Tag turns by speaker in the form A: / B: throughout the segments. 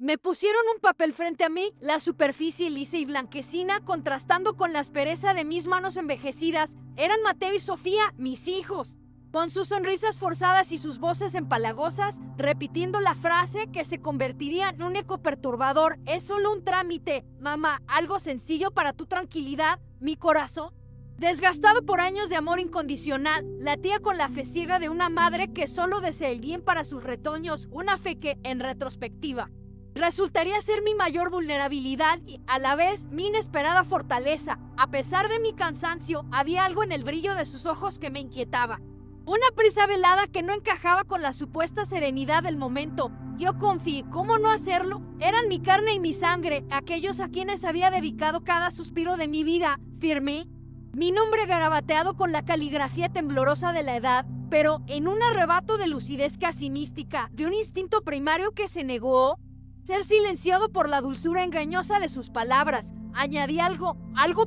A: Me pusieron un papel frente a mí, la superficie lisa y blanquecina contrastando con la aspereza de mis manos envejecidas. Eran Mateo y Sofía, mis hijos. Con sus sonrisas forzadas y sus voces empalagosas, repitiendo la frase que se convertiría en un eco perturbador. Es solo un trámite, mamá, algo sencillo para tu tranquilidad, mi corazón. Desgastado por años de amor incondicional, latía con la fe ciega de una madre que solo desea el bien para sus retoños, una fe que, en retrospectiva, resultaría ser mi mayor vulnerabilidad y, a la vez, mi inesperada fortaleza. A pesar de mi cansancio, había algo en el brillo de sus ojos que me inquietaba. Una prisa velada que no encajaba con la supuesta serenidad del momento. Yo confié, ¿cómo no hacerlo? Eran mi carne y mi sangre, aquellos a quienes había dedicado cada suspiro de mi vida. Firmé mi nombre garabateado con la caligrafía temblorosa de la edad, pero en un arrebato de lucidez casi mística, de un instinto primario que se negó ser silenciado por la dulzura engañosa de sus palabras. Añadí algo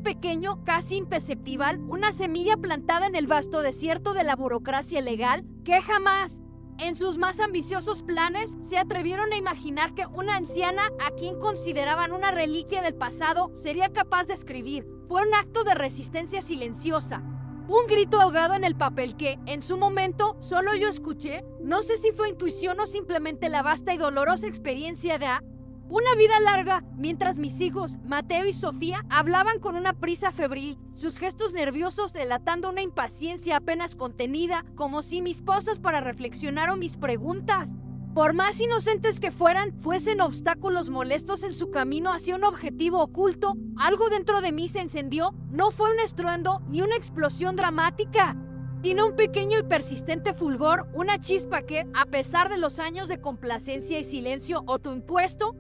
A: pequeño, casi imperceptible, una semilla plantada en el vasto desierto de la burocracia legal, que jamás, en sus más ambiciosos planes, se atrevieron a imaginar que una anciana, a quien consideraban una reliquia del pasado, sería capaz de escribir. Fue un acto de resistencia silenciosa. Un grito ahogado en el papel que, en su momento, solo yo escuché. No sé si fue intuición o simplemente la vasta y dolorosa experiencia de una vida larga, mientras mis hijos, Mateo y Sofía, hablaban con una prisa febril, sus gestos nerviosos delatando una impaciencia apenas contenida, como si mis pausas para reflexionar o mis preguntas, por más inocentes que fueran, fuesen obstáculos molestos en su camino hacia un objetivo oculto. Algo dentro de mí se encendió. No fue un estruendo ni una explosión dramática, sino un pequeño y persistente fulgor, una chispa que, a pesar de los años de complacencia y silencio autoimpuesto,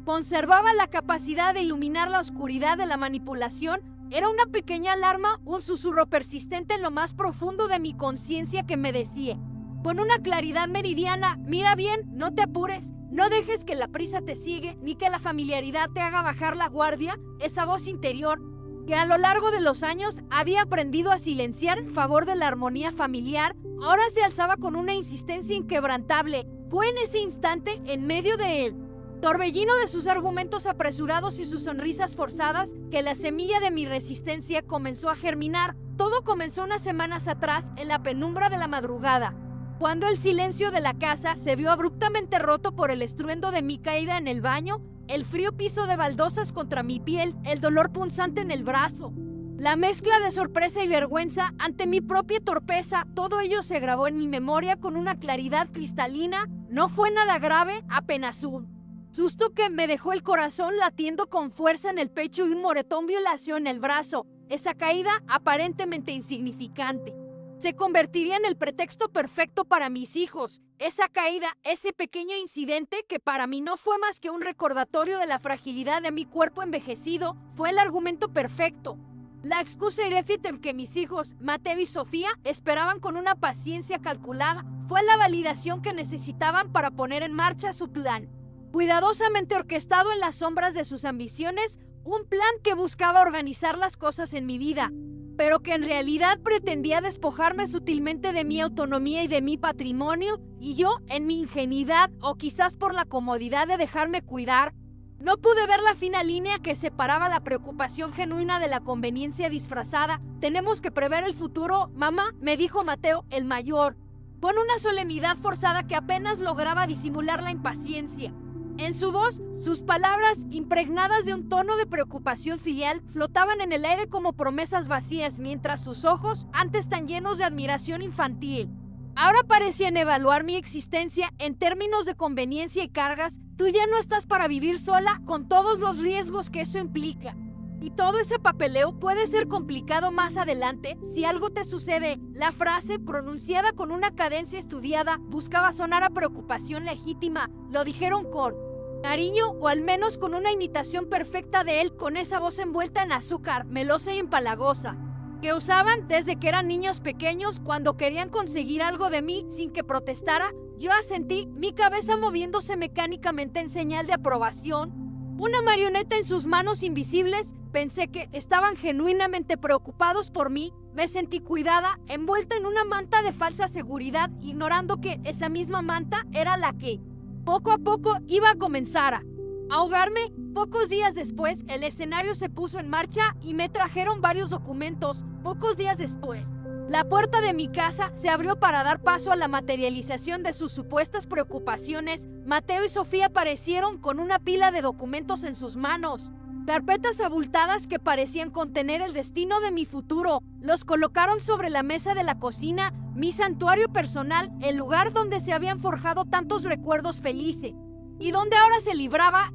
A: conservaba la capacidad de iluminar la oscuridad de la manipulación. Era una pequeña alarma, un susurro persistente en lo más profundo de mi conciencia que me decía, con una claridad meridiana: mira bien, no te apures, no dejes que la prisa te sigue, ni que la familiaridad te haga bajar la guardia. Esa voz interior, que a lo largo de los años había aprendido a silenciar en favor de la armonía familiar, ahora se alzaba con una insistencia inquebrantable. Fue en ese instante, en medio de él, torbellino de sus argumentos apresurados y sus sonrisas forzadas, que la semilla de mi resistencia comenzó a germinar. Todo comenzó unas semanas atrás, en la penumbra de la madrugada, cuando el silencio de la casa se vio abruptamente roto por el estruendo de mi caída en el baño, el frío piso de baldosas contra mi piel, el dolor punzante en el brazo, la mezcla de sorpresa y vergüenza ante mi propia torpeza. Todo ello se grabó en mi memoria con una claridad cristalina. No fue nada grave, apenas un susto que me dejó el corazón latiendo con fuerza en el pecho y un moretón violáceo en el brazo. Esa caída, aparentemente insignificante, se convertiría en el pretexto perfecto para mis hijos. Esa caída, ese pequeño incidente que para mí no fue más que un recordatorio de la fragilidad de mi cuerpo envejecido, fue el argumento perfecto. La excusa iréfita que mis hijos, Mateo y Sofía, esperaban con una paciencia calculada, fue la validación que necesitaban para poner en marcha su plan. Cuidadosamente orquestado en las sombras de sus ambiciones, un plan que buscaba organizar las cosas en mi vida, pero que en realidad pretendía despojarme sutilmente de mi autonomía y de mi patrimonio, y yo, en mi ingenuidad, o quizás por la comodidad de dejarme cuidar, no pude ver la fina línea que separaba la preocupación genuina de la conveniencia disfrazada. Tenemos que prever el futuro, mamá, me dijo Mateo, el mayor, con una solemnidad forzada que apenas lograba disimular la impaciencia. En su voz, sus palabras, impregnadas de un tono de preocupación filial, flotaban en el aire como promesas vacías, mientras sus ojos, antes tan llenos de admiración infantil, ahora parecían evaluar mi existencia en términos de conveniencia y cargas. Tú ya no estás para vivir sola, con todos los riesgos que eso implica. Y todo ese papeleo puede ser complicado más adelante si algo te sucede. La frase, pronunciada con una cadencia estudiada, buscaba sonar a preocupación legítima. Lo dijeron con cariño, o al menos con una imitación perfecta de él, con esa voz envuelta en azúcar, melosa y empalagosa, que usaban desde que eran niños pequeños cuando querían conseguir algo de mí sin que protestara. Yo asentí, mi cabeza moviéndose mecánicamente en señal de aprobación. Una marioneta en sus manos invisibles. Pensé que estaban genuinamente preocupados por mí. Me sentí cuidada, envuelta en una manta de falsa seguridad, ignorando que esa misma manta era la que Poco a poco iba a comenzar a ahogarme. Pocos días después, el escenario se puso en marcha y me trajeron varios documentos. Pocos días después, la puerta de mi casa se abrió para dar paso a la materialización de sus supuestas preocupaciones. Mateo y Sofía aparecieron con una pila de documentos en sus manos. Carpetas abultadas que parecían contener el destino de mi futuro. Los colocaron sobre la mesa de la cocina, mi santuario personal, el lugar donde se habían forjado tantos recuerdos felices. Y donde ahora se libraba,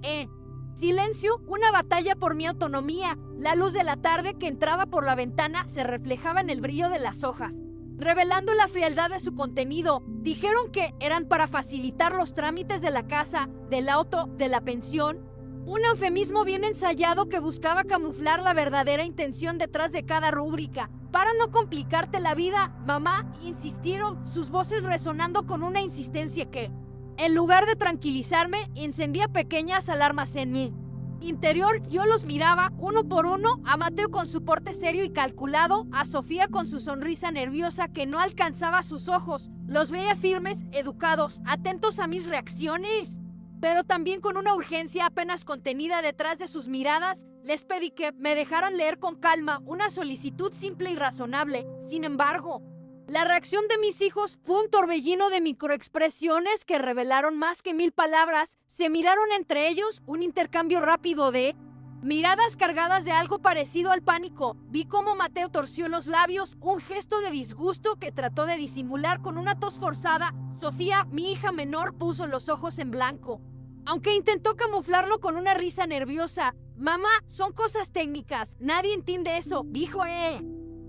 A: silencio, una batalla por mi autonomía. La luz de la tarde que entraba por la ventana se reflejaba en el brillo de las hojas, revelando la frialdad de su contenido. Dijeron que eran para facilitar los trámites de la casa, del auto, de la pensión. Un eufemismo bien ensayado que buscaba camuflar la verdadera intención detrás de cada rúbrica. Para no complicarte la vida, mamá, insistieron, sus voces resonando con una insistencia que, en lugar de tranquilizarme, encendía pequeñas alarmas en mi interior. Yo los miraba uno por uno, a Mateo con su porte serio y calculado, a Sofía con su sonrisa nerviosa que no alcanzaba sus ojos. Los veía firmes, educados, atentos a mis reacciones, pero también con una urgencia apenas contenida detrás de sus miradas. Les pedí que me dejaran leer con calma, una solicitud simple y razonable. Sin embargo, la reacción de mis hijos fue un torbellino de microexpresiones que revelaron más que 1000 palabras. Se miraron entre ellos, un intercambio rápido de miradas cargadas de algo parecido al pánico. Vi cómo Mateo torció los labios, un gesto de disgusto que trató de disimular con una tos forzada. Sofía, mi hija menor, puso los ojos en blanco, aunque intentó camuflarlo con una risa nerviosa. Mamá, son cosas técnicas, nadie entiende eso, dijo.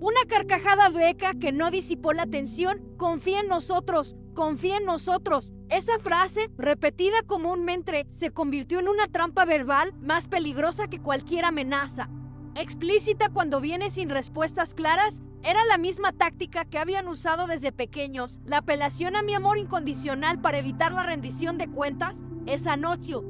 A: Una carcajada hueca que no disipó la tensión. Confía en nosotros, confía en nosotros. Esa frase, repetida comúnmente, se convirtió en una trampa verbal más peligrosa que cualquier amenaza. Explícita cuando viene sin respuestas claras, era la misma táctica que habían usado desde pequeños, la apelación a mi amor incondicional para evitar la rendición de cuentas. Esa noche,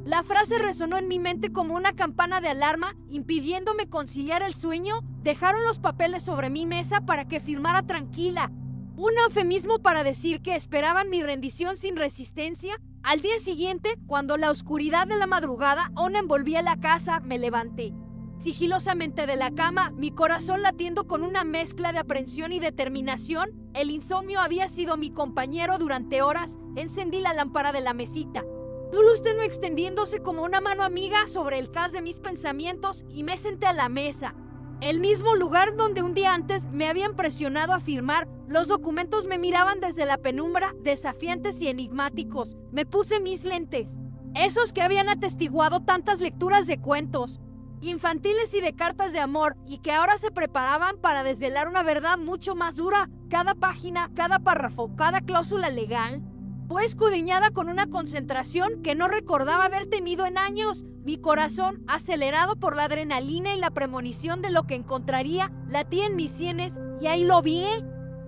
A: la frase resonó en mi mente como una campana de alarma, impidiéndome conciliar el sueño. Dejaron los papeles sobre mi mesa para que firmara tranquila. Un eufemismo para decir que esperaban mi rendición sin resistencia. Al día siguiente, cuando la oscuridad de la madrugada aún envolvía la casa, me levanté sigilosamente de la cama, mi corazón latiendo con una mezcla de aprensión y determinación. El insomnio había sido mi compañero durante horas. Encendí la lámpara de la mesita, su luz tenue extendiéndose como una mano amiga sobre el caz de mis pensamientos, y me senté a la mesa. El mismo lugar donde un día antes me habían presionado a firmar. Los documentos me miraban desde la penumbra, desafiantes y enigmáticos. Me puse mis lentes, esos que habían atestiguado tantas lecturas de cuentos infantiles y de cartas de amor, y que ahora se preparaban para desvelar una verdad mucho más dura. Cada página, cada párrafo, cada cláusula legal fue escudriñada con una concentración que no recordaba haber tenido en años. Mi corazón, acelerado por la adrenalina y la premonición de lo que encontraría, latía en mis sienes, y ahí lo vi.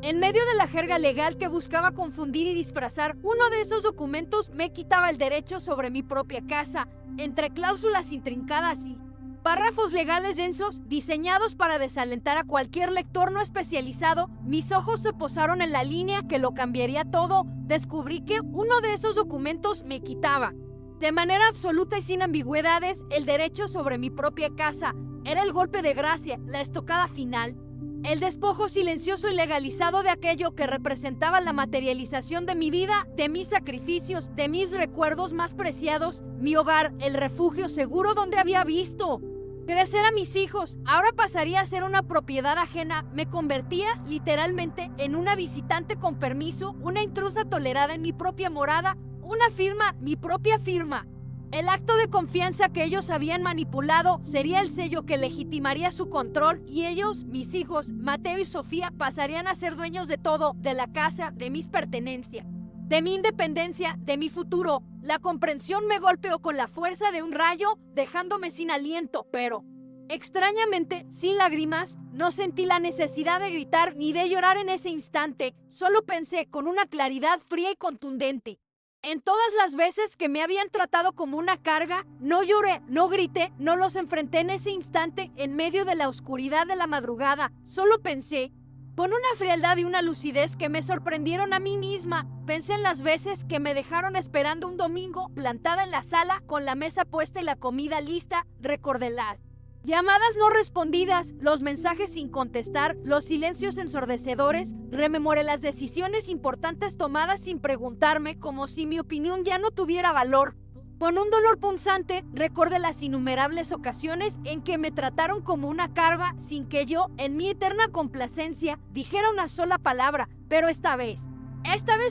A: En medio de la jerga legal que buscaba confundir y disfrazar, uno de esos documentos me quitaba el derecho sobre mi propia casa. Entre cláusulas intrincadas y párrafos legales densos, diseñados para desalentar a cualquier lector no especializado, mis ojos se posaron en la línea que lo cambiaría todo. Descubrí que uno de esos documentos me quitaba, de manera absoluta y sin ambigüedades, el derecho sobre mi propia casa. Era el golpe de gracia, la estocada final, el despojo silencioso y legalizado de aquello que representaba la materialización de mi vida, de mis sacrificios, de mis recuerdos más preciados, mi hogar, el refugio seguro donde había visto crecer a mis hijos. Ahora pasaría a ser una propiedad ajena. Me convertía literalmente en una visitante con permiso, una intrusa tolerada en mi propia morada, una firma, mi propia firma. El acto de confianza que ellos habían manipulado sería el sello que legitimaría su control, y ellos, mis hijos, Mateo y Sofía, pasarían a ser dueños de todo, de la casa, de mis pertenencias, de mi independencia, de mi futuro. La comprensión me golpeó con la fuerza de un rayo, dejándome sin aliento, pero, extrañamente, sin lágrimas. No sentí la necesidad de gritar ni de llorar en ese instante. Solo pensé con una claridad fría y contundente en todas las veces que me habían tratado como una carga. No lloré, no grité, no los enfrenté en ese instante en medio de la oscuridad de la madrugada. Solo pensé, Con una frialdad y una lucidez que me sorprendieron a mí misma, pensé en las veces que me dejaron esperando un domingo, plantada en la sala, con la mesa puesta y la comida lista. Recordé las llamadas no respondidas, los mensajes sin contestar, los silencios ensordecedores. Rememoré las decisiones importantes tomadas sin preguntarme, como si mi opinión ya no tuviera valor. Con un dolor punzante, recordé las innumerables ocasiones en que me trataron como una carga sin que yo, en mi eterna complacencia, dijera una sola palabra. Pero esta vez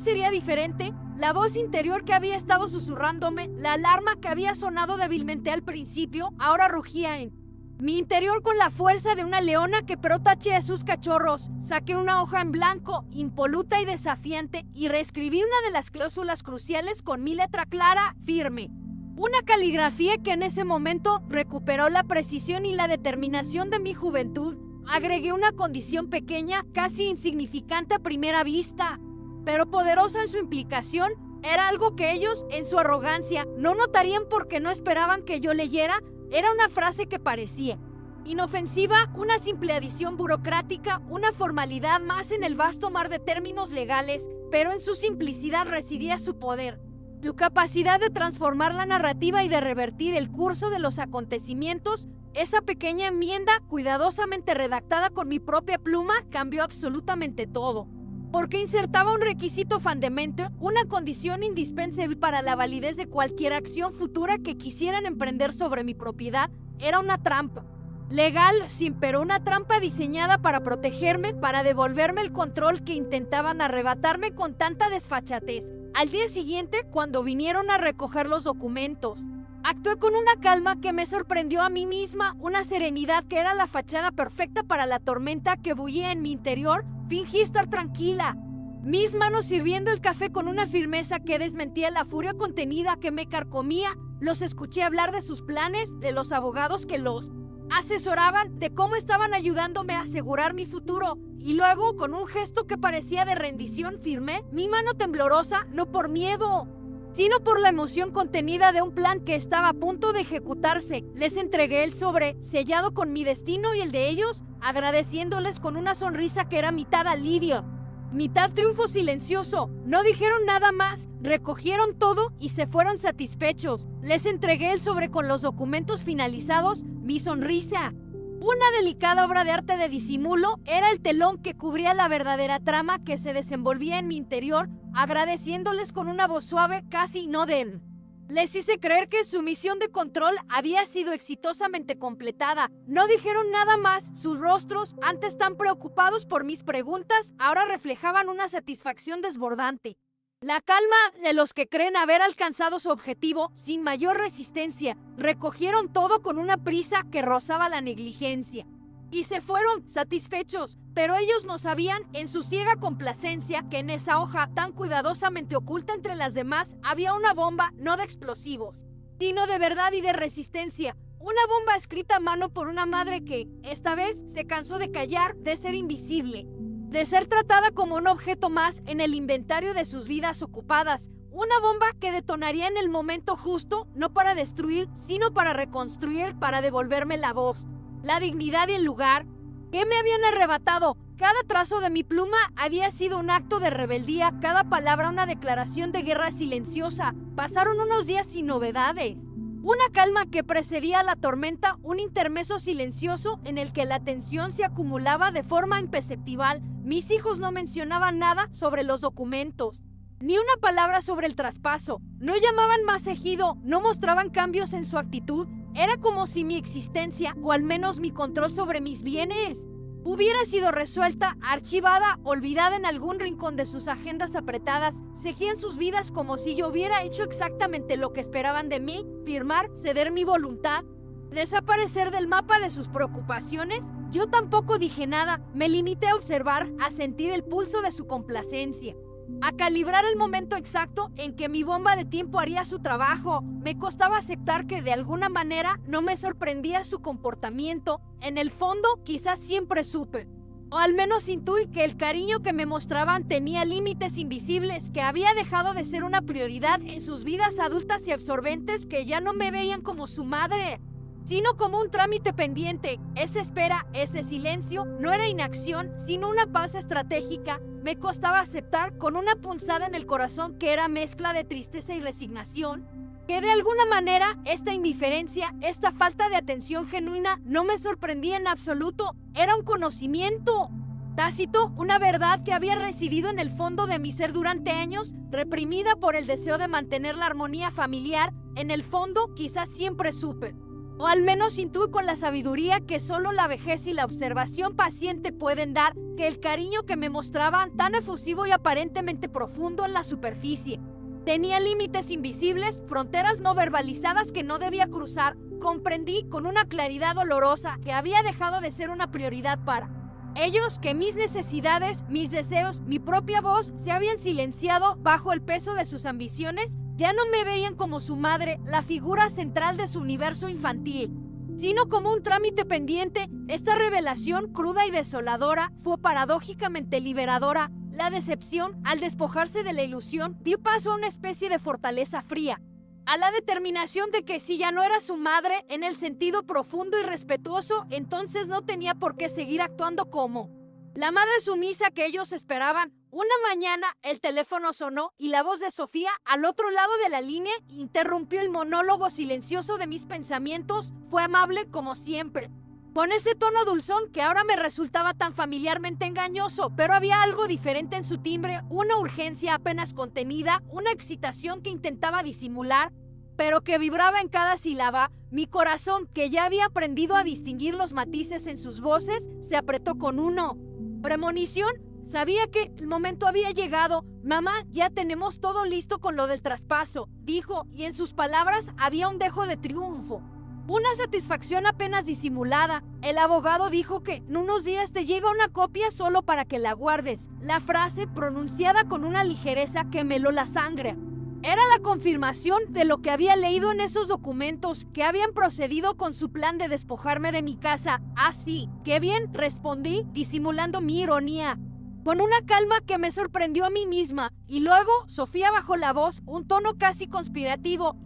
A: sería diferente. La voz interior que había estado susurrándome, la alarma que había sonado débilmente al principio, ahora rugía en mi interior con la fuerza de una leona que protege a sus cachorros. Saqué una hoja en blanco, impoluta y desafiante, y reescribí una de las cláusulas cruciales con mi letra clara, firme. Una caligrafía que en ese momento recuperó la precisión y la determinación de mi juventud. Agregué una condición pequeña, casi insignificante a primera vista, pero poderosa en su implicación. Era algo que ellos, en su arrogancia, no notarían porque no esperaban que yo leyera. Era una frase que parecía inofensiva, una simple adición burocrática, una formalidad más en el vasto mar de términos legales, pero en su simplicidad residía su poder, su capacidad de transformar la narrativa y de revertir el curso de los acontecimientos. Esa pequeña enmienda, cuidadosamente redactada con mi propia pluma, cambió absolutamente todo. Porque insertaba un requisito fundamental, una condición indispensable para la validez de cualquier acción futura que quisieran emprender sobre mi propiedad. Era una trampa. Legal, sí, pero una trampa diseñada para protegerme, para devolverme el control que intentaban arrebatarme con tanta desfachatez. Al día siguiente, cuando vinieron a recoger los documentos, actué con una calma que me sorprendió a mí misma, una serenidad que era la fachada perfecta para la tormenta que bullía en mi interior. Fingí estar tranquila, mis manos sirviendo el café con una firmeza que desmentía la furia contenida que me carcomía. Los escuché hablar de sus planes, de los abogados que los asesoraban, de cómo estaban ayudándome a asegurar mi futuro. Y luego, con un gesto que parecía de rendición, firmé mi mano temblorosa, no por miedo, sino por la emoción contenida de un plan que estaba a punto de ejecutarse. Les entregué el sobre, sellado con mi destino y el de ellos, agradeciéndoles con una sonrisa que era mitad alivio, mitad triunfo silencioso. No dijeron nada más, recogieron todo y se fueron satisfechos. Les entregué el sobre con los documentos finalizados. Mi sonrisa, una delicada obra de arte de disimulo, era el telón que cubría la verdadera trama que se desenvolvía en mi interior, agradeciéndoles con una voz suave, casi inaudible. Les hice creer que su misión de control había sido exitosamente completada. No dijeron nada más. Sus rostros, antes tan preocupados por mis preguntas, ahora reflejaban una satisfacción desbordante. La calma de los que creen haber alcanzado su objetivo sin mayor resistencia. Recogieron todo con una prisa que rozaba la negligencia. Y se fueron satisfechos, pero ellos no sabían, en su ciega complacencia, que en esa hoja tan cuidadosamente oculta entre las demás había una bomba, no de explosivos, sino de verdad y de resistencia. Una bomba escrita a mano por una madre que, esta vez, se cansó de callar, de ser invisible, de ser tratada como un objeto más en el inventario de sus vidas ocupadas. Una bomba que detonaría en el momento justo, no para destruir, sino para reconstruir, para devolverme la voz, la dignidad y el lugar que me habían arrebatado. Cada trazo de mi pluma había sido un acto de rebeldía, cada palabra una declaración de guerra silenciosa. Pasaron unos días sin novedades. Una calma que precedía a la tormenta, un intermeso silencioso en el que la tensión se acumulaba de forma imperceptible. Mis hijos no mencionaban nada sobre los documentos, ni una palabra sobre el traspaso. No llamaban más ejido, no mostraban cambios en su actitud. Era como si mi existencia, o al menos mi control sobre mis bienes, hubiera sido resuelta, archivada, olvidada en algún rincón de sus agendas apretadas. Seguían sus vidas como si yo hubiera hecho exactamente lo que esperaban de mí: firmar, ceder mi voluntad, desaparecer del mapa de sus preocupaciones. Yo tampoco dije nada, me limité a observar, a sentir el pulso de su complacencia, a calibrar el momento exacto en que mi bomba de tiempo haría su trabajo. Me costaba aceptar que de alguna manera no me sorprendía su comportamiento. En el fondo, quizás siempre supe, o al menos intuí, que el cariño que me mostraban tenía límites invisibles, que había dejado de ser una prioridad en sus vidas adultas y absorbentes, que ya no me veían como su madre, sino como un trámite pendiente. Esa espera, ese silencio, no era inacción, sino una paz estratégica. Me costaba aceptar con una punzada en el corazón que era mezcla de tristeza y resignación, que de alguna manera esta indiferencia, esta falta de atención genuina no me sorprendía en absoluto. Era un conocimiento tácito, una verdad que había residido en el fondo de mi ser durante años, reprimida por el deseo de mantener la armonía familiar. En el fondo, quizás siempre supe, o al menos intuí con la sabiduría que solo la vejez y la observación paciente pueden dar, que el cariño que me mostraban, tan efusivo y aparentemente profundo en la superficie, tenía límites invisibles, fronteras no verbalizadas que no debía cruzar. Comprendí con una claridad dolorosa que había dejado de ser una prioridad para ellos, que mis necesidades, mis deseos, mi propia voz se habían silenciado bajo el peso de sus ambiciones. Ya no me veían como su madre, la figura central de su universo infantil, sino como un trámite pendiente. Esta revelación cruda y desoladora fue paradójicamente liberadora. La decepción, al despojarse de la ilusión, dio paso a una especie de fortaleza fría, a la determinación de que si ya no era su madre en el sentido profundo y respetuoso, entonces no tenía por qué seguir actuando como la madre sumisa que ellos esperaban. Una mañana el teléfono sonó y la voz de Sofía al otro lado de la línea interrumpió el monólogo silencioso de mis pensamientos. Fue amable como siempre, con ese tono dulzón que ahora me resultaba tan familiarmente engañoso, pero había algo diferente en su timbre, una urgencia apenas contenida, una excitación que intentaba disimular, pero que vibraba en cada sílaba. Mi corazón, que ya había aprendido a distinguir los matices en sus voces, se apretó con uno premonición. Sabía que el momento había llegado. Mamá, ya tenemos todo listo con lo del traspaso, dijo, y en sus palabras había un dejo de triunfo, una satisfacción apenas disimulada. El abogado dijo que en unos días te llega una copia solo para que la guardes. La frase, pronunciada con una ligereza que me heló la sangre, era la confirmación de lo que había leído en esos documentos, que habían procedido con su plan de despojarme de mi casa. Ah, sí, qué bien, respondí, disimulando mi ironía, con una calma que me sorprendió a mí misma. Y luego Sofía bajó la voz, un tono casi conspirativo.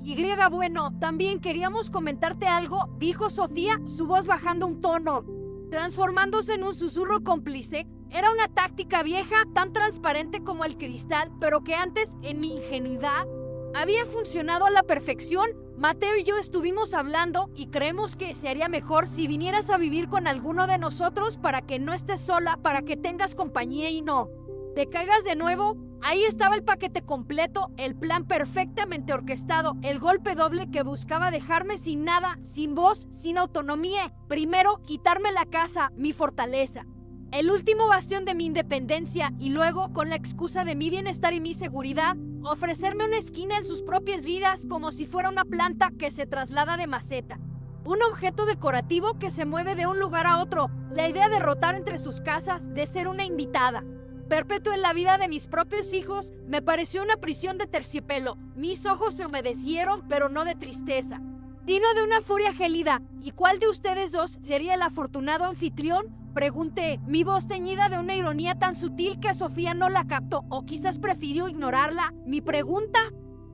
A: Bueno, también queríamos comentarte algo, dijo Sofía, su voz bajando un tono, transformándose en un susurro cómplice. Era una táctica vieja, tan transparente como el cristal, pero que antes, en mi ingenuidad, había funcionado a la perfección. Mateo y yo estuvimos hablando y creemos que se haría mejor si vinieras a vivir con alguno de nosotros, para que no estés sola, para que tengas compañía y no te caigas de nuevo. Ahí estaba el paquete completo, el plan perfectamente orquestado, el golpe doble que buscaba dejarme sin nada, sin voz, sin autonomía. Primero, quitarme la casa, mi fortaleza, el último bastión de mi independencia, y luego, con la excusa de mi bienestar y mi seguridad, ofrecerme una esquina en sus propias vidas, como si fuera una planta que se traslada de maceta, un objeto decorativo que se mueve de un lugar a otro. La idea de rotar entre sus casas, de ser una invitada perpetua en la vida de mis propios hijos, me pareció una prisión de terciopelo. Mis ojos se humedecieron, pero no de tristeza, sino de una furia gélida. ¿Y cuál de ustedes dos sería el afortunado anfitrión?, pregunté, mi voz teñida de una ironía tan sutil que Sofía no la captó, o quizás prefirió ignorarla. Mi pregunta,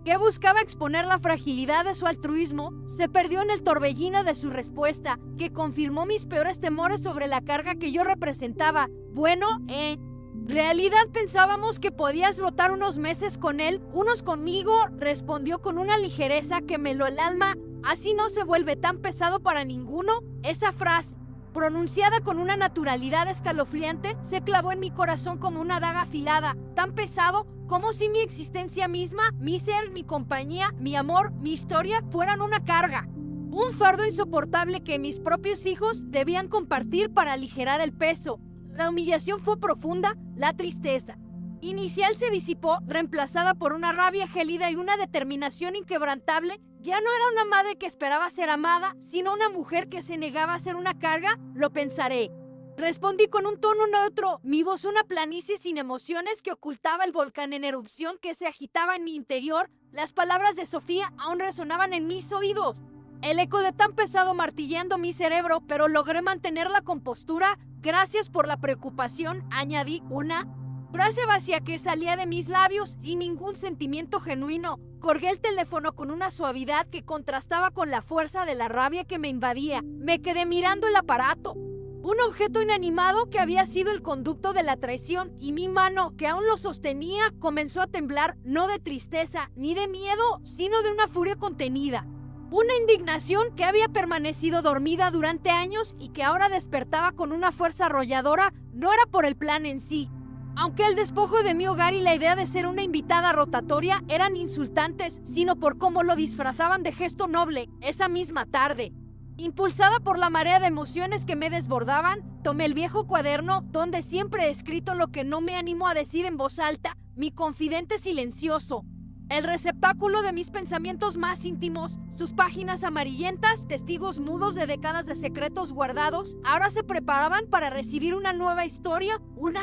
A: que buscaba exponer la fragilidad de su altruismo, se perdió en el torbellino de su respuesta, que confirmó mis peores temores sobre la carga que yo representaba. Bueno, en realidad pensábamos que podías rotar unos meses con él, unos conmigo, respondió con una ligereza que me heló el alma. Así no se vuelve tan pesado para ninguno. Esa frase, pronunciada con una naturalidad escalofriante, se clavó en mi corazón como una daga afilada, tan pesado como si mi existencia misma, mi ser, mi compañía, mi amor, mi historia fueran una carga, un fardo insoportable que mis propios hijos debían compartir para aligerar el peso. La humillación fue profunda, la tristeza inicial se disipó, reemplazada por una rabia gélida y una determinación inquebrantable. Ya no era una madre que esperaba ser amada, sino una mujer que se negaba a ser una carga. Lo pensaré, respondí con un tono neutro, mi voz una planicie sin emociones que ocultaba el volcán en erupción que se agitaba en mi interior. Las palabras de Sofía aún resonaban en mis oídos, el eco de tan pesado martillando mi cerebro, pero logré mantener la compostura. Gracias por la preocupación, añadí, una Frase vacía que salía de mis labios sin ningún sentimiento genuino. Colgué el teléfono con una suavidad que contrastaba con la fuerza de la rabia que me invadía. Me quedé mirando el aparato. Un objeto inanimado que había sido el conducto de la traición, y mi mano, que aún lo sostenía, comenzó a temblar, no de tristeza ni de miedo, sino de una furia contenida. Una indignación que había permanecido dormida durante años y que ahora despertaba con una fuerza arrolladora. No era por el plan en sí. Aunque el despojo de mi hogar y la idea de ser una invitada rotatoria eran insultantes, sino por cómo lo disfrazaban de gesto noble esa misma tarde. Impulsada por la marea de emociones que me desbordaban, tomé el viejo cuaderno donde siempre he escrito lo que no me animo a decir en voz alta, mi confidente silencioso. El receptáculo de mis pensamientos más íntimos, sus páginas amarillentas, testigos mudos de décadas de secretos guardados, ahora se preparaban para recibir una nueva historia, una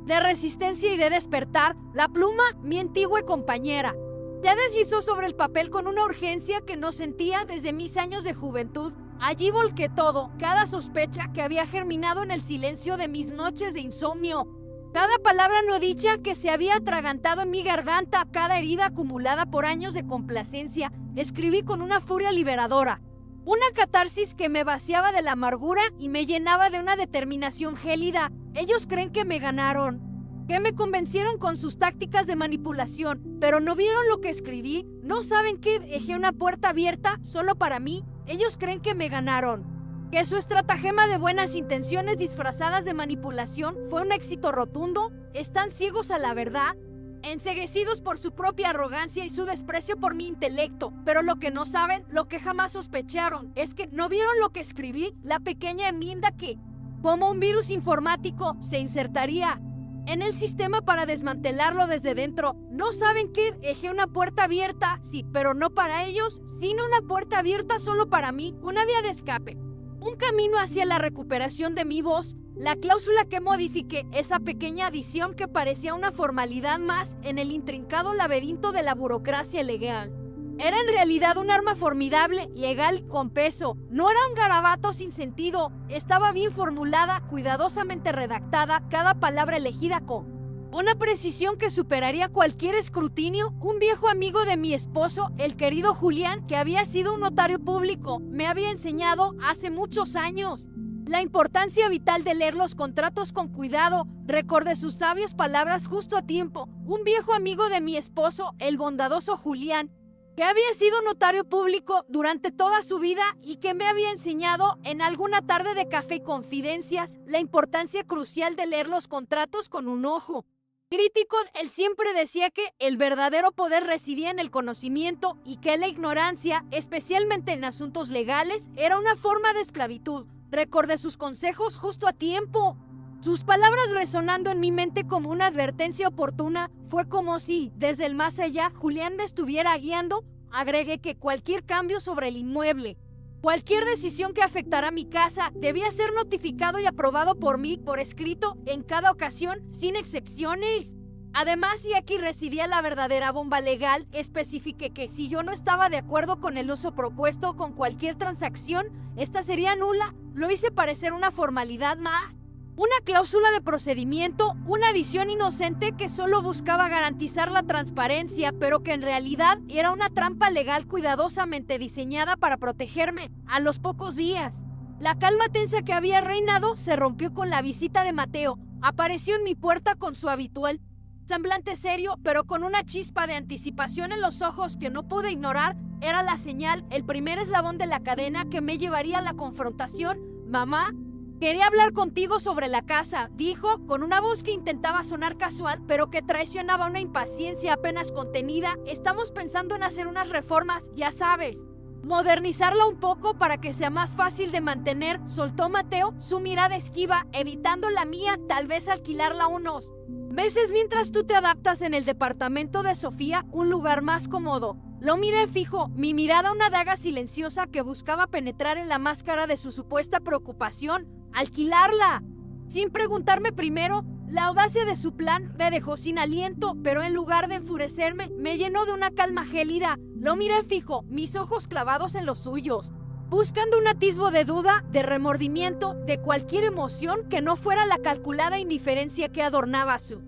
A: de resistencia y de despertar. La pluma, mi antigua compañera, se deslizó sobre el papel con una urgencia que no sentía desde mis años de juventud. Allí volqué todo, cada sospecha que había germinado en el silencio de mis noches de insomnio. Cada palabra no dicha que se había atragantado en mi garganta, cada herida acumulada por años de complacencia, escribí con una furia liberadora. Una catarsis que me vaciaba de la amargura y me llenaba de una determinación gélida. Ellos creen que me ganaron, que me convencieron con sus tácticas de manipulación, pero no vieron lo que escribí. No saben que dejé una puerta abierta solo para mí. Ellos creen que me ganaron, que su estratagema de buenas intenciones disfrazadas de manipulación fue un éxito rotundo. Están ciegos a la verdad, enceguecidos por su propia arrogancia y su desprecio por mi intelecto. Pero lo que no saben, lo que jamás sospecharon, es que no vieron lo que escribí, la pequeña enmienda que, como un virus informático, se insertaría en el sistema para desmantelarlo desde dentro. No saben que dejé una puerta abierta, sí, pero no para ellos, sino una puerta abierta solo para mí, una vía de escape. Un camino hacia la recuperación de mi voz, la cláusula que modifiqué, esa pequeña adición que parecía una formalidad más en el intrincado laberinto de la burocracia legal. Era en realidad un arma formidable, legal, con peso. No era un garabato sin sentido. Estaba bien formulada, cuidadosamente redactada, cada palabra elegida con una precisión que superaría cualquier escrutinio. Un viejo amigo de mi esposo, el querido Julián, que había sido un notario público, me había enseñado hace muchos años la importancia vital de leer los contratos con cuidado. Recordé sus sabias palabras justo a tiempo. Un viejo amigo de mi esposo, el bondadoso Julián, que había sido notario público durante toda su vida y que me había enseñado en alguna tarde de café y confidencias la importancia crucial de leer los contratos con un ojo crítico. Él siempre decía que el verdadero poder residía en el conocimiento y que la ignorancia, especialmente en asuntos legales, era una forma de esclavitud. Recordé sus consejos justo a tiempo. Sus palabras resonando en mi mente como una advertencia oportuna. Fue como si, desde el más allá, Julián me estuviera guiando. Agregué que cualquier cambio sobre el inmueble, cualquier decisión que afectara mi casa, debía ser notificado y aprobado por mí por escrito en cada ocasión, sin excepciones. Además, y aquí residía la verdadera bomba legal, especifiqué que si yo no estaba de acuerdo con el uso propuesto con cualquier transacción, esta sería nula. Lo hice parecer una formalidad más, una cláusula de procedimiento, una adición inocente que solo buscaba garantizar la transparencia, pero que en realidad era una trampa legal cuidadosamente diseñada para protegerme. A los pocos días, la calma tensa que había reinado se rompió con la visita de Mateo. Apareció en mi puerta con su habitual semblante serio, pero con una chispa de anticipación en los ojos que no pude ignorar. Era la señal, el primer eslabón de la cadena que me llevaría a la confrontación. Mamá, quería hablar contigo sobre la casa, dijo, con una voz que intentaba sonar casual, pero que traicionaba una impaciencia apenas contenida. Estamos pensando en hacer unas reformas, ya sabes, modernizarla un poco para que sea más fácil de mantener, soltó Mateo, su mirada esquiva, evitando la mía. Tal vez alquilarla unos meses mientras tú te adaptas en el departamento de Sofía, un lugar más cómodo. Lo miré fijo, mi mirada una daga silenciosa que buscaba penetrar en la máscara de su supuesta preocupación. ¿Alquilarla? Sin preguntarme primero. La audacia de su plan me dejó sin aliento, pero en lugar de enfurecerme, me llenó de una calma gélida. Lo miré fijo, mis ojos clavados en los suyos, buscando un atisbo de duda, de remordimiento, de cualquier emoción que no fuera la calculada indiferencia que adornaba su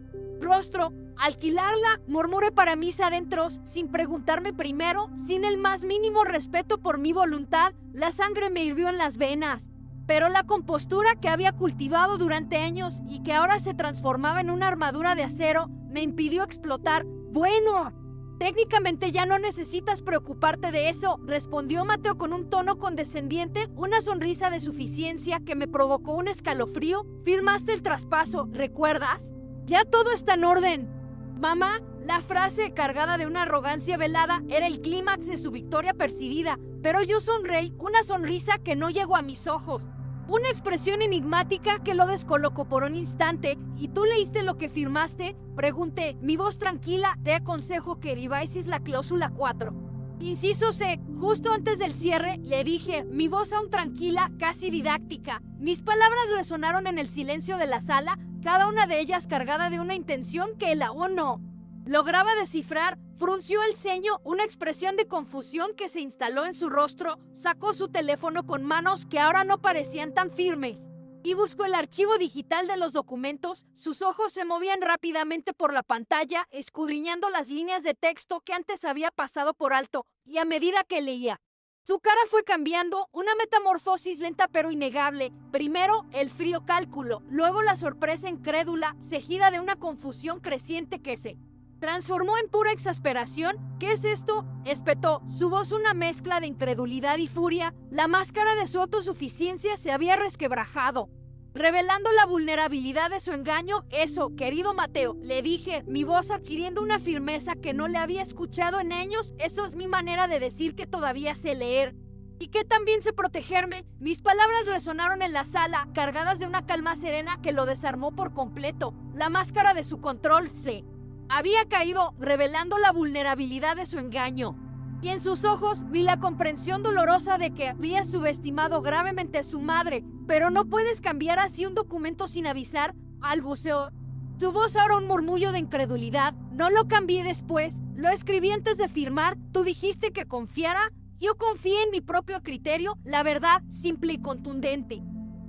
A: rostro. Alquilarla, murmuré para mis adentros, sin preguntarme primero, sin el más mínimo respeto por mi voluntad. La sangre me hirvió en las venas. Pero la compostura que había cultivado durante años y que ahora se transformaba en una armadura de acero, me impidió explotar. Bueno, técnicamente ya no necesitas preocuparte de eso, respondió Mateo con un tono condescendiente, una sonrisa de suficiencia que me provocó un escalofrío. Firmaste el traspaso, ¿recuerdas? Ya todo está en orden. Mamá, la frase cargada de una arrogancia velada era el clímax de su victoria percibida, pero yo sonreí, una sonrisa que no llegó a mis ojos. Una expresión enigmática que lo descolocó por un instante. ¿Y tú leíste lo que firmaste? Pregunté, mi voz tranquila. Te aconsejo que revises la cláusula 4. Inciso C. Justo antes del cierre, le dije, mi voz aún tranquila, casi didáctica. Mis palabras resonaron en el silencio de la sala, cada una de ellas cargada de una intención que él aún no lograba descifrar. Frunció el ceño, una expresión de confusión que se instaló en su rostro. Sacó su teléfono con manos que ahora no parecían tan firmes y buscó el archivo digital de los documentos. Sus ojos se movían rápidamente por la pantalla, escudriñando las líneas de texto que antes había pasado por alto, y a medida que leía, su cara fue cambiando, una metamorfosis lenta pero innegable. Primero el frío cálculo, luego la sorpresa incrédula, seguida de una confusión creciente que se transformó en pura exasperación. ¿Qué es esto?, espetó, su voz una mezcla de incredulidad y furia. La máscara de su autosuficiencia se había resquebrajado, revelando la vulnerabilidad de su engaño. Eso, querido Mateo, le dije, mi voz adquiriendo una firmeza que no le había escuchado en años. Eso es mi manera de decir que todavía sé leer y que también sé protegerme. Mis palabras resonaron en la sala, cargadas de una calma serena que lo desarmó por completo. La máscara de su control se había caído, revelando la vulnerabilidad de su engaño. Y en sus ojos vi la comprensión dolorosa de que había subestimado gravemente a su madre. Pero no puedes cambiar así un documento sin avisar, balbuceó. Su voz ahora un murmullo de incredulidad. No lo cambié después, lo escribí antes de firmar. Tú dijiste que confiara. Yo confié en mi propio criterio, la verdad, simple y contundente.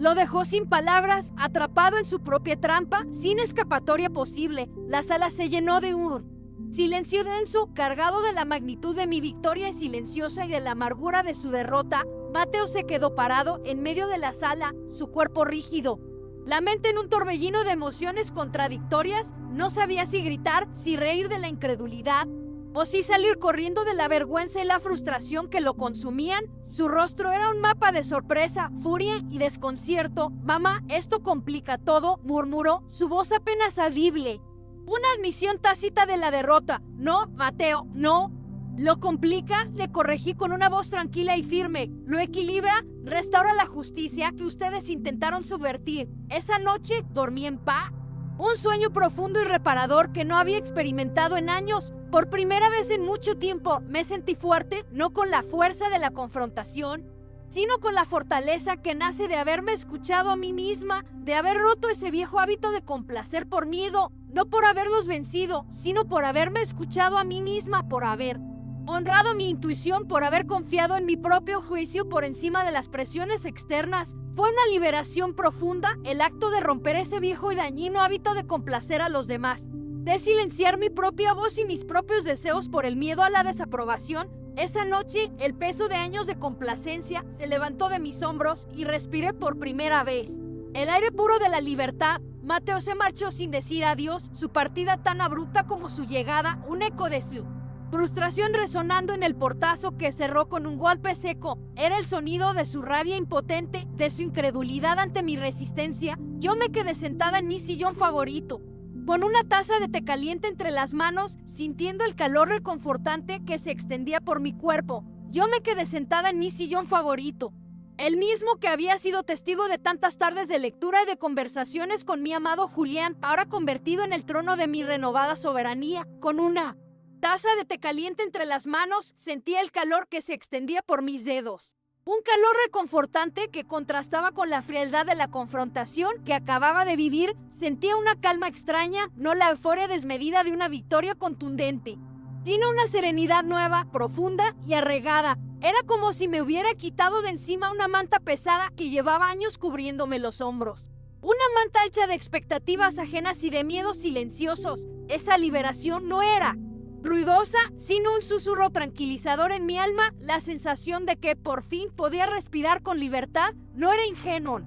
A: Lo dejó sin palabras, atrapado en su propia trampa, sin escapatoria posible. La sala se llenó de un silencio denso, cargado de la magnitud de mi victoria silenciosa y de la amargura de su derrota. Mateo se quedó parado en medio de la sala, su cuerpo rígido, la mente en un torbellino de emociones contradictorias. No sabía si gritar, si reír de la incredulidad, o si salir corriendo de la vergüenza y la frustración que lo consumían. Su rostro era un mapa de sorpresa, furia y desconcierto. Mamá, esto complica todo, murmuró, su voz apenas audible. Una admisión tácita de la derrota. No, Mateo, no. Lo complica, le corregí con una voz tranquila y firme. Lo equilibra, restaura la justicia que ustedes intentaron subvertir. Esa noche dormí en paz. Un sueño profundo y reparador que no había experimentado en años. Por primera vez en mucho tiempo me sentí fuerte, no con la fuerza de la confrontación, sino con la fortaleza que nace de haberme escuchado a mí misma, de haber roto ese viejo hábito de complacer por miedo, no por haberlos vencido, sino por haberme escuchado a mí misma, por haber honrado mi intuición, por haber confiado en mi propio juicio por encima de las presiones externas. Fue una liberación profunda, el acto de romper ese viejo y dañino hábito de complacer a los demás, de silenciar mi propia voz y mis propios deseos por el miedo a la desaprobación. Esa noche, el peso de años de complacencia se levantó de mis hombros y respiré por primera vez el aire puro de la libertad. Mateo se marchó sin decir adiós, su partida tan abrupta como su llegada, un eco de su frustración resonando en el portazo que cerró con un golpe seco. Era el sonido de su rabia impotente, de su incredulidad ante mi resistencia. Yo me quedé sentada en mi sillón favorito, con una taza de té caliente entre las manos, sintiendo el calor reconfortante que se extendía por mi cuerpo. Yo me quedé sentada en mi sillón favorito, el mismo que había sido testigo de tantas tardes de lectura y de conversaciones con mi amado Julián, ahora convertido en el trono de mi renovada soberanía. Con una taza de té caliente entre las manos, sentía el calor que se extendía por mis dedos. Un calor reconfortante que contrastaba con la frialdad de la confrontación que acababa de vivir. Sentía una calma extraña, no la euforia desmedida de una victoria contundente, sino una serenidad nueva, profunda y arraigada. Era como si me hubiera quitado de encima una manta pesada que llevaba años cubriéndome los hombros. Una manta hecha de expectativas ajenas y de miedos silenciosos. Esa liberación no era ruidosa, sino un susurro tranquilizador en mi alma, la sensación de que por fin podía respirar con libertad. No era ingenuo,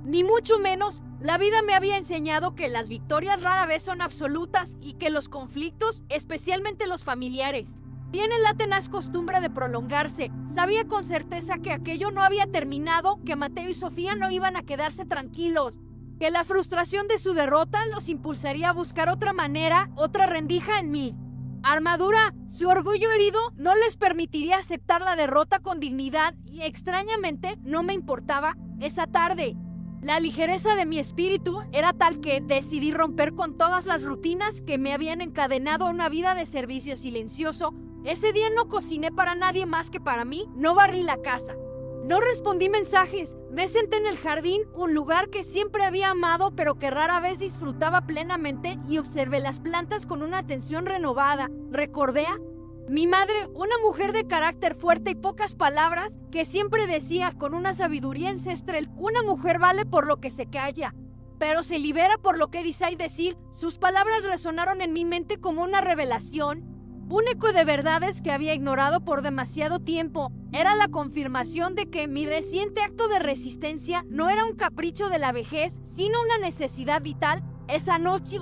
A: ni mucho menos. La vida me había enseñado que las victorias rara vez son absolutas y que los conflictos, especialmente los familiares, tienen la tenaz costumbre de prolongarse. Sabía con certeza que aquello no había terminado, que Mateo y Sofía no iban a quedarse tranquilos, que la frustración de su derrota los impulsaría a buscar otra manera, otra rendija en mí. Armadura, su orgullo herido no les permitiría aceptar la derrota con dignidad y extrañamente no me importaba esa tarde. La ligereza de mi espíritu era tal que decidí romper con todas las rutinas que me habían encadenado a una vida de servicio silencioso. Ese día no cociné para nadie más que para mí, no barrí la casa, no respondí mensajes, me senté en el jardín, un lugar que siempre había amado pero que rara vez disfrutaba plenamente, y observé las plantas con una atención renovada. Recordé a mi madre, una mujer de carácter fuerte y pocas palabras, que siempre decía con una sabiduría ancestral: una mujer vale por lo que se calla, pero se libera por lo que dice y decir. Sus palabras resonaron en mi mente como una revelación, un eco de verdades que había ignorado por demasiado tiempo. Era la confirmación de que mi reciente acto de resistencia no era un capricho de la vejez, sino una necesidad vital. Esa noche,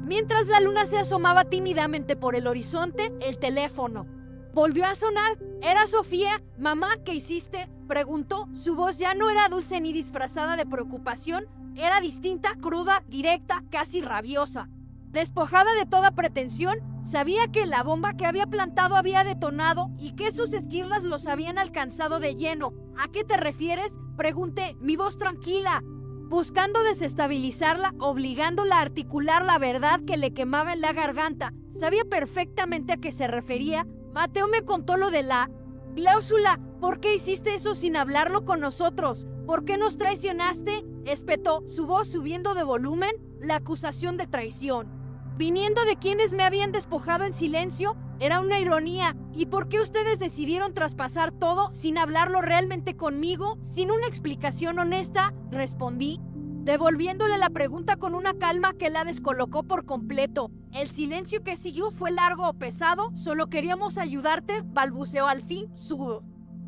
A: mientras la luna se asomaba tímidamente por el horizonte, el teléfono volvió a sonar. Era Sofía. «Mamá, ¿qué hiciste?», preguntó. Su voz ya no era dulce ni disfrazada de preocupación. Era distinta, cruda, directa, casi rabiosa. Despojada de toda pretensión, sabía que la bomba que había plantado había detonado y que sus esquirlas los habían alcanzado de lleno. «¿A qué te refieres?», pregunté, mi voz tranquila, buscando desestabilizarla, obligándola a articular la verdad que le quemaba en la garganta. Sabía perfectamente a qué se refería. «Mateo me contó lo de la cláusula. ¿Por qué hiciste eso sin hablarlo con nosotros? ¿Por qué nos traicionaste?», espetó, su voz subiendo de volumen. La acusación de traición, viniendo de quienes me habían despojado en silencio, era una ironía. «¿Y por qué ustedes decidieron traspasar todo sin hablarlo realmente conmigo, sin una explicación honesta?», respondí, devolviéndole la pregunta con una calma que la descolocó por completo. El silencio que siguió fue largo o pesado. «Solo queríamos ayudarte», balbuceó al fin,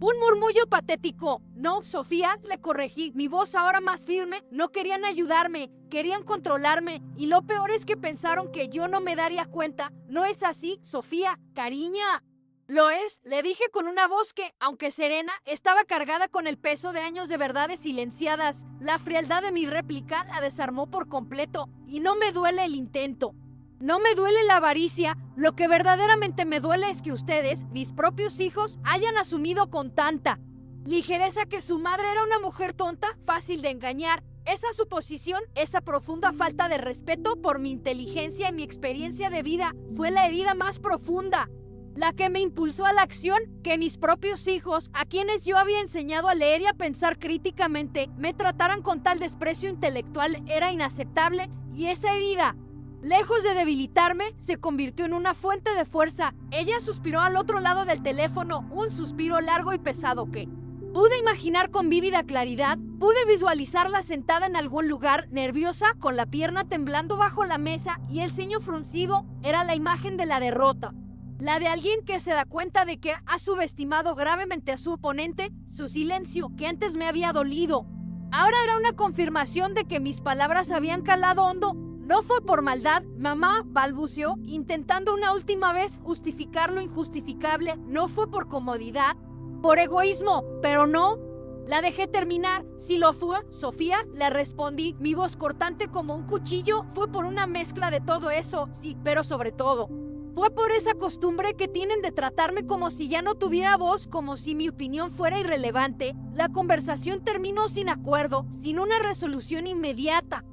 A: un murmullo patético. «No, Sofía», le corregí, mi voz ahora más firme. «No querían ayudarme, querían controlarme, y lo peor es que pensaron que yo no me daría cuenta. No es así, Sofía, cariña». «Lo es», le dije con una voz que, aunque serena, estaba cargada con el peso de años de verdades silenciadas. La frialdad de mi réplica la desarmó por completo. «Y no me duele el intento. No me duele la avaricia. Lo que verdaderamente me duele es que ustedes, mis propios hijos, hayan asumido con tanta ligereza que su madre era una mujer tonta, fácil de engañar. Esa suposición, esa profunda falta de respeto por mi inteligencia y mi experiencia de vida, fue la herida más profunda, la que me impulsó a la acción. Que mis propios hijos, a quienes yo había enseñado a leer y a pensar críticamente, me trataran con tal desprecio intelectual era inaceptable, y esa herida, lejos de debilitarme, se convirtió en una fuente de fuerza. Ella suspiró al otro lado del teléfono, un suspiro largo y pesado que pude imaginar con vívida claridad. Pude visualizarla sentada en algún lugar, nerviosa, con la pierna temblando bajo la mesa y el ceño fruncido. Era la imagen de la derrota, la de alguien que se da cuenta de que ha subestimado gravemente a su oponente. Su silencio, que antes me había dolido, ahora era una confirmación de que mis palabras habían calado hondo. «No fue por maldad, mamá», balbuceó, intentando una última vez justificar lo injustificable. «No fue por comodidad, por egoísmo, pero no». La dejé terminar. «Sí lo fue, Sofía», le respondí, mi voz cortante como un cuchillo. «Fue por una mezcla de todo eso, sí, pero sobre todo fue por esa costumbre que tienen de tratarme como si ya no tuviera voz, como si mi opinión fuera irrelevante». La conversación terminó sin acuerdo, sin una resolución inmediata.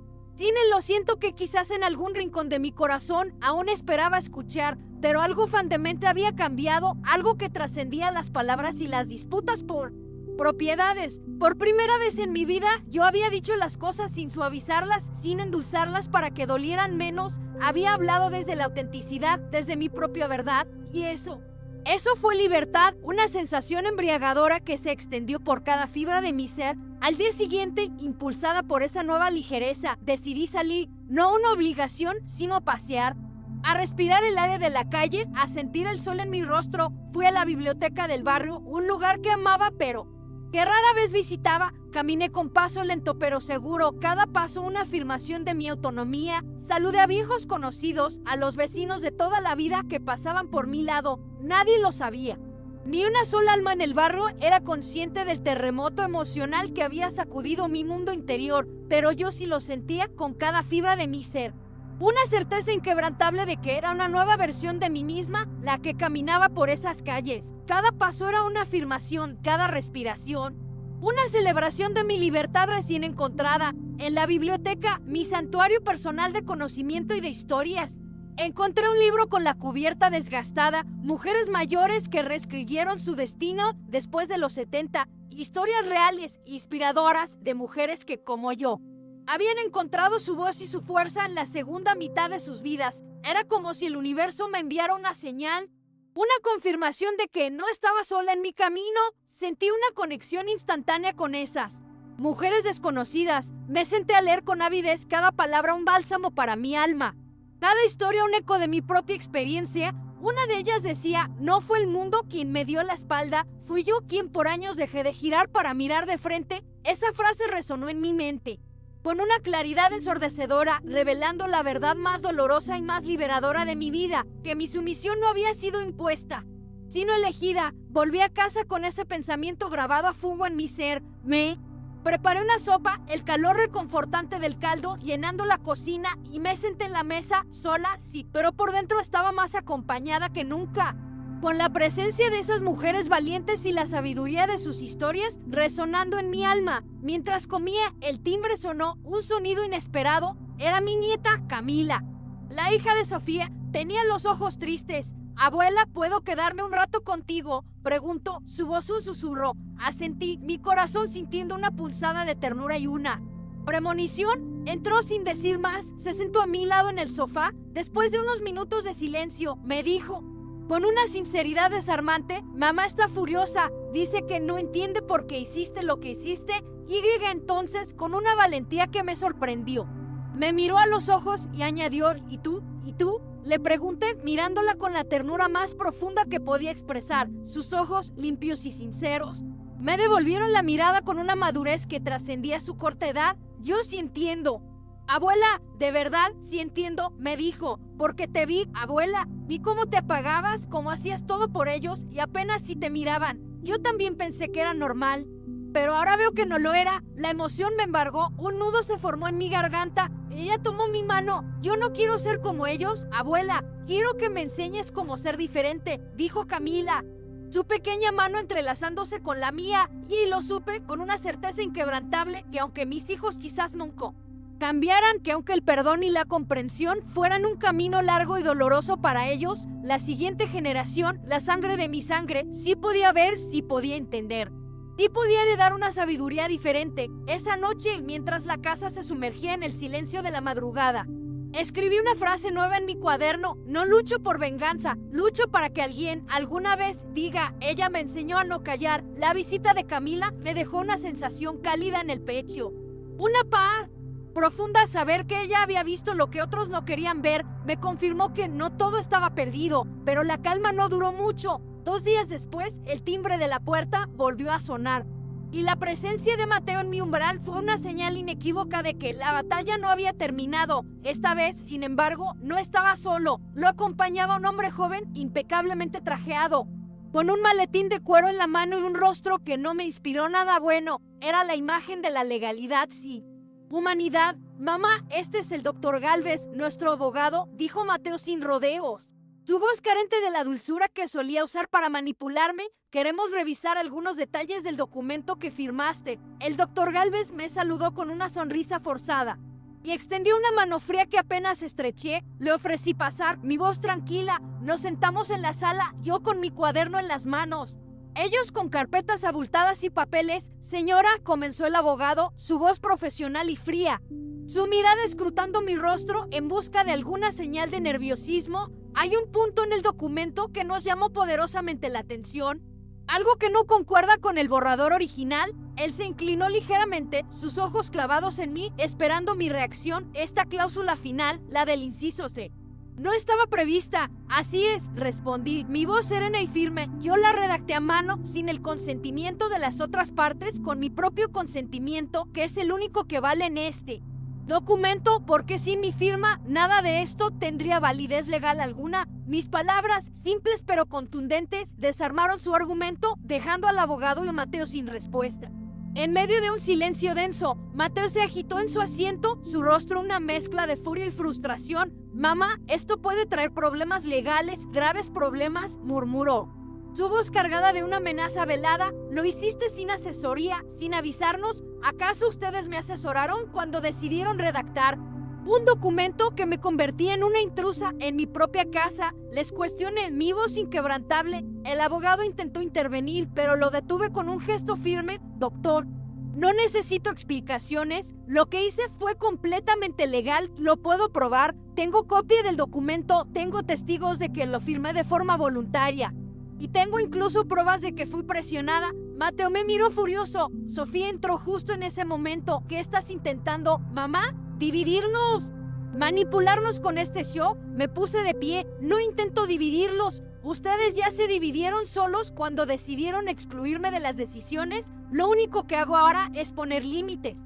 A: Lo siento que quizás en algún rincón de mi corazón aún esperaba escuchar, pero algo fundamentalmente había cambiado, algo que trascendía las palabras y las disputas por propiedades. Por primera vez en mi vida, yo había dicho las cosas sin suavizarlas, sin endulzarlas para que dolieran menos. Había hablado desde la autenticidad, desde mi propia verdad, y eso Eso fue libertad, una sensación embriagadora que se extendió por cada fibra de mi ser. Al día siguiente, impulsada por esa nueva ligereza, decidí salir, no a una obligación, sino a pasear, a respirar el aire de la calle, a sentir el sol en mi rostro. Fui a la biblioteca del barrio, un lugar que amaba pero que rara vez visitaba. Caminé con paso lento pero seguro, cada paso una afirmación de mi autonomía. Saludé a viejos conocidos, a los vecinos de toda la vida que pasaban por mi lado. Nadie lo sabía. Ni una sola alma en el barrio era consciente del terremoto emocional que había sacudido mi mundo interior, pero yo sí lo sentía con cada fibra de mi ser. Una certeza inquebrantable de que era una nueva versión de mí misma la que caminaba por esas calles. Cada paso era una afirmación, cada respiración una celebración de mi libertad recién encontrada. En la biblioteca, mi santuario personal de conocimiento y de historias, encontré un libro con la cubierta desgastada, mujeres mayores que reescribieron su destino después de los 70, historias reales, inspiradoras de mujeres que, como yo, habían encontrado su voz y su fuerza en la segunda mitad de sus vidas. Era como si el universo me enviara una señal, una confirmación de que no estaba sola en mi camino. Sentí una conexión instantánea con esas mujeres desconocidas. Me senté a leer con avidez, cada palabra un bálsamo para mi alma, cada historia un eco de mi propia experiencia. Una de ellas decía: no fue el mundo quien me dio la espalda, fui yo quien por años dejé de girar para mirar de frente. Esa frase resonó en mi mente con una claridad ensordecedora, revelando la verdad más dolorosa y más liberadora de mi vida, que mi sumisión no había sido impuesta, sino elegida. Volví a casa con ese pensamiento grabado a fuego en mi ser. Me preparé una sopa, el calor reconfortante del caldo llenando la cocina, y me senté en la mesa, sola, sí, pero por dentro estaba más acompañada que nunca, con la presencia de esas mujeres valientes y la sabiduría de sus historias resonando en mi alma. Mientras comía, el timbre sonó, un sonido inesperado. Era mi nieta, Camila, la hija de Sofía. Tenía los ojos tristes. Abuela, ¿puedo quedarme un rato contigo?, preguntó. Su voz un susurro. Asentí, mi corazón sintiendo una pulsada de ternura y una premonición. Entró sin decir más, se sentó a mi lado en el sofá. Después de unos minutos de silencio, me dijo con una sinceridad desarmante: mamá está furiosa, dice que no entiende por qué hiciste lo que hiciste. Y entonces, con una valentía que me sorprendió, me miró a los ojos y añadió: ¿y tú? ¿Y tú?, le pregunté, mirándola con la ternura más profunda que podía expresar. Sus ojos, limpios y sinceros, me devolvieron la mirada con una madurez que trascendía su corta edad. Yo sí entiendo, abuela, de verdad, sí entiendo, me dijo, porque te vi, abuela, vi cómo te apagabas, cómo hacías todo por ellos y apenas si te miraban. Yo también pensé que era normal, pero ahora veo que no lo era. La emoción me embargó, un nudo se formó en mi garganta. Ella tomó mi mano. Yo no quiero ser como ellos, abuela, quiero que me enseñes cómo ser diferente, dijo Camila, su pequeña mano entrelazándose con la mía, y lo supe con una certeza inquebrantable que aunque mis hijos quizás nunca cambiaran, que aunque el perdón y la comprensión fueran un camino largo y doloroso para ellos, la siguiente generación, la sangre de mi sangre, sí podía ver, sí podía entender, sí podía heredar una sabiduría diferente. Esa noche, mientras la casa se sumergía en el silencio de la madrugada, escribí una frase nueva en mi cuaderno: no lucho por venganza, lucho para que alguien alguna vez diga, ella me enseñó a no callar. La visita de Camila me dejó una sensación cálida en el pecho, una paz profunda. Saber que ella había visto lo que otros no querían ver me confirmó que no todo estaba perdido, pero la calma no duró mucho. 2 días después, el timbre de la puerta volvió a sonar, y la presencia de Mateo en mi umbral fue una señal inequívoca de que la batalla no había terminado. Esta vez, sin embargo, no estaba solo. Lo acompañaba un hombre joven, impecablemente trajeado, con un maletín de cuero en la mano y un rostro que no me inspiró nada bueno. Era la imagen de la legalidad, sí, humanidad. Mamá, este es el doctor Galvez, nuestro abogado, dijo Mateo sin rodeos, su voz carente de la dulzura que solía usar para manipularme. Queremos revisar algunos detalles del documento que firmaste. El doctor Galvez me saludó con una sonrisa forzada y extendió una mano fría que apenas estreché. Le ofrecí pasar, mi voz tranquila. Nos sentamos en la sala, yo con mi cuaderno en las manos, ellos con carpetas abultadas y papeles. Señora, comenzó el abogado, su voz profesional y fría, su mirada escrutando mi rostro en busca de alguna señal de nerviosismo. Hay un punto en el documento que nos llamó poderosamente la atención, algo que no concuerda con el borrador original. Él se inclinó ligeramente, sus ojos clavados en mí, esperando mi reacción. Esta cláusula final, la del inciso C, no estaba prevista. Así es, respondí, mi voz serena y firme. Yo la redacté a mano, sin el consentimiento de las otras partes, con mi propio consentimiento, que es el único que vale en este documento, porque sin mi firma, nada de esto tendría validez legal alguna. Mis palabras, simples pero contundentes, desarmaron su argumento, dejando al abogado y a Mateo sin respuesta. En medio de un silencio denso, Mateo se agitó en su asiento, su rostro una mezcla de furia y frustración. «Mamá, esto puede traer problemas legales, graves problemas», murmuró. Su voz cargada de una amenaza velada. «Lo hiciste sin asesoría, sin avisarnos. ¿Acaso ustedes me asesoraron cuando decidieron redactar un documento que me convertía en una intrusa en mi propia casa?» Les cuestioné, mi voz inquebrantable. El abogado intentó intervenir, pero lo detuve con un gesto firme. «Doctor, no necesito explicaciones. Lo que hice fue completamente legal. Lo puedo probar. Tengo copia del documento. Tengo testigos de que lo firmé de forma voluntaria. Y tengo incluso pruebas de que fui presionada». Mateo me miró furioso. Sofía entró justo en ese momento. «¿Qué estás intentando, mamá? ¿Dividirnos? ¿Manipularnos con este show?» Me puse de pie. «No intento dividirlos. Ustedes ya se dividieron solos cuando decidieron excluirme de las decisiones. Lo único que hago ahora es poner límites».